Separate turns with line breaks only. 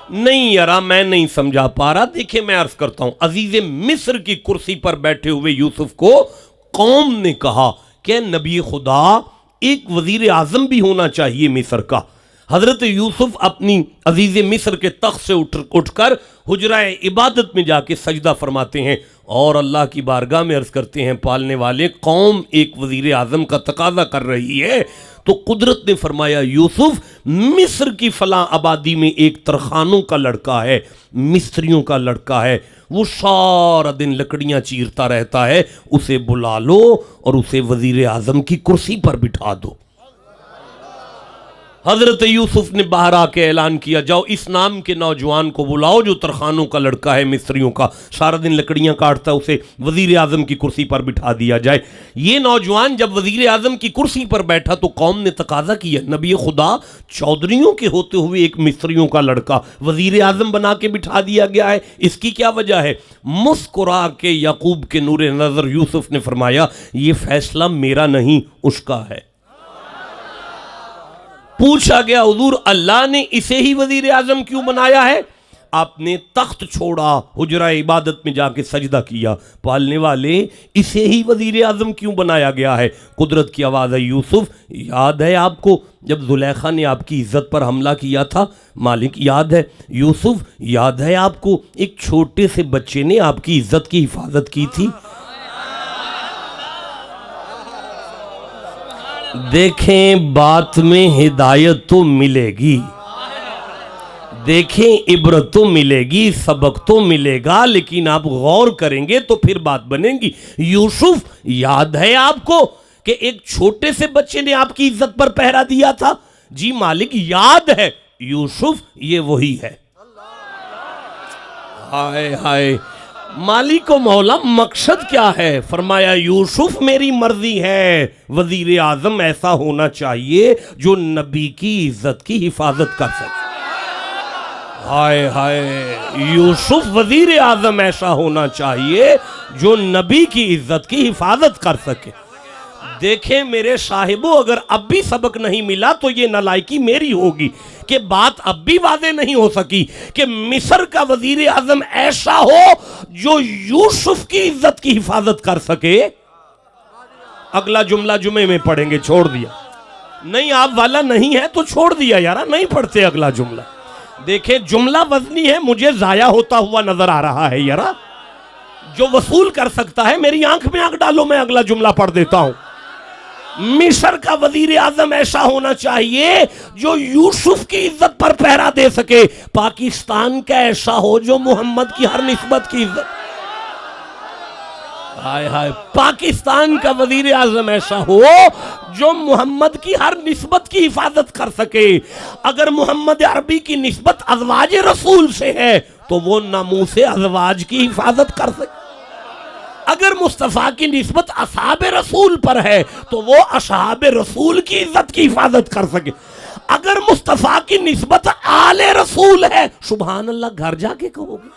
नहीं यारा, मैं नहीं समझा पा रहा। देखिए मैं अर्ज करता हूं, अजीज मिस्र की कुर्सी पर बैठे हुए यूसुफ को कौम ने कहा कि नबी खुदा एक वजीर आजम भी होना चाहिए मिस्र का। हजरत यूसुफ अपनी अजीज मिस्र के तख्त से उठकर हुजरा इबादत में जाके सजदा फरमाते हैं और अल्लाह की बारगाह में अर्ज करते हैं, पालने वाले कौम एक वजीर आजम का तकाजा कर रही है। तो कुदरत ने फरमाया, यूसुफ मिस्र की फलां आबादी में एक तरखानों का लड़का है, मिस्त्रियों का लड़का है, वो सारा दिन लकड़ियां चीरता रहता है, उसे बुला लो और उसे वजीर आजम की कुर्सी पर बिठा दो। हजरत यूसुफ ने बाहर आके ऐलान किया, जाओ इस नाम के नौजवान को बुलाओ जो तरखानों का लड़का है, मिस्त्रियों का, सारा दिन लकड़ियां काटता है, उसे वजीर आजम की कुर्सी पर बिठा दिया जाए। ये नौजवान जब वजीर आजम की कुर्सी पर बैठा तो कौम ने तकाजा किया, नबी खुदा चौधरियों के होते हुए एक मिस्त्रियों का लड़का वजीर आजम बना के बिठा दिया गया है, इसकी क्या वजह है? मुस्कुरा के याकूब के नूरे नजर यूसुफ ने फरमाया, ये फैसला मेरा नहीं उसका है। पूछा गया, हुजूर अल्लाह ने इसे ही वजीर आजम क्यों बनाया है? आपने तख्त छोड़ा, हुजरा इबादत में जाके सजदा किया, पालने वाले इसे ही वजीर आजम क्यों बनाया गया है? कुदरत की आवाज़ है, यूसुफ याद है आपको जब जुलेखा ने आपकी इज्जत पर हमला किया था? मालिक याद है। यूसुफ याद है आपको एक छोटे से बच्चे ने आपकी इज्जत की हिफाजत की थी? देखें बात में हिदायत तो मिलेगी, देखें इबरत तो मिलेगी, सबक तो मिलेगा, लेकिन आप गौर करेंगे तो फिर बात बनेगी। यूसुफ याद है आपको कि एक छोटे से बच्चे ने आपकी इज्जत पर पहरा दिया था? जी मालिक याद है। यूसुफ ये वही है। हाय हाय, मालिक को मौला मकसद क्या है? फरमाया, यूसुफ मेरी मर्जी है, वजीर आजम ऐसा होना चाहिए जो नबी की इज्जत की हिफाजत कर सके। हाय हाय, यूसुफ वजीर आजम ऐसा होना चाहिए जो नबी की इज्जत की हिफाजत कर सके। देखें मेरे साहिबो, अगर अब भी सबक नहीं मिला तो ये नालायकी मेरी होगी कि बात अब भी वाज़े नहीं हो सकी कि मिस्र का वजीर आजम ऐसा हो जो यूसुफ की इज्जत की हिफाजत कर सके। अगला जुमला जुमे में पढ़ेंगे, छोड़ दिया। नहीं आप वाला नहीं है तो छोड़ दिया यारा, नहीं पढ़ते अगला जुमला। देखे जुमला वजनी है, मुझे जाया होता हुआ नजर आ रहा है यारा। जो वसूल कर सकता है मेरी आंख में आंख डालो, मैं अगला जुमला पढ़ देता हूं। मिस्र का वजीर आजम ऐसा होना चाहिए जो यूसुफ की इज्जत पर पहरा दे सके। पाकिस्तान का ऐसा हो जो मोहम्मद की हर निस्बत की इज्जत। हाय हाय, पाकिस्तान का वजीर आजम ऐसा हो जो मोहम्मद की हर निस्बत की हिफाजत कर सके। अगर मोहम्मद अरबी की निस्बत अज़वाज रसूल से है तो वो नामूस अज़वाज की हिफाजत कर सके। अगर मुस्तफ़ा की निस्बत असहाब रसूल पर है तो वो असहाब रसूल की इज्जत की हिफाजत कर सके। अगर मुस्तफ़ा की निस्बत आले रसूल है, सुभान अल्लाह घर जाके कहोगे।